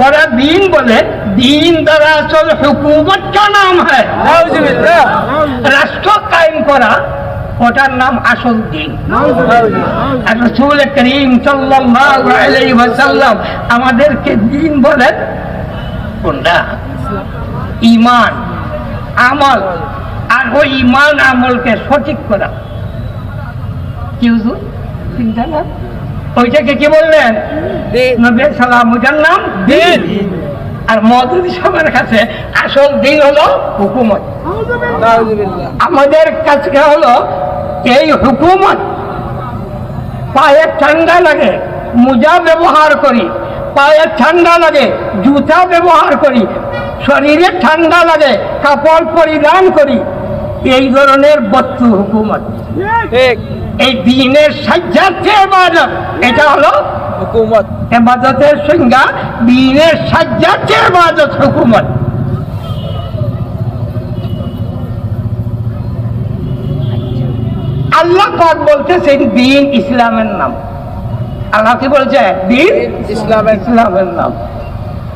ওরা দিন বলে, দিন দरअसल हुकूमत का नाम है। রাষ্ট্র কায়েম করা ওটার নাম আসল দিন। আর রাসূল করিম সাল্লাল্লাহু আলাইহি ওয়াসাল্লাম আমাদেরকে দিন বলেন কোনটা? ঈমান, আমল। আর ওই ঈমান আমলকে সঠিক করা কি হুজুর চিন্তা না, ওইটাকে কি বললেন? নবী সালাম, ওইটার নাম দিন। আর মওদুদী সাহেবের কাছে আসল দিন হলো হুকুমত। আমাদের কাছে হলো এই হুকুমত। পায়ে ঠান্ডা লাগে মোজা ব্যবহার করি, পায়ে ঠান্ডা লাগে জুতা ব্যবহার করি, শরীরে ঠান্ডা লাগে কাপড় পরিধান করি, এই ধরনের বস্তু হুকুমত। এই দিনের সাজ্জাতে ইবাদত, এটা হলো হুকুমত। ইবাদতের সংজ্ঞা দিনের সাজ্জাতে ইবাদত হুকুমত। আল্লাহ পাক বলতেছেন দিন ইসলামের নাম। আল্লাহ কি বলছে? দিন ইসলামের নাম।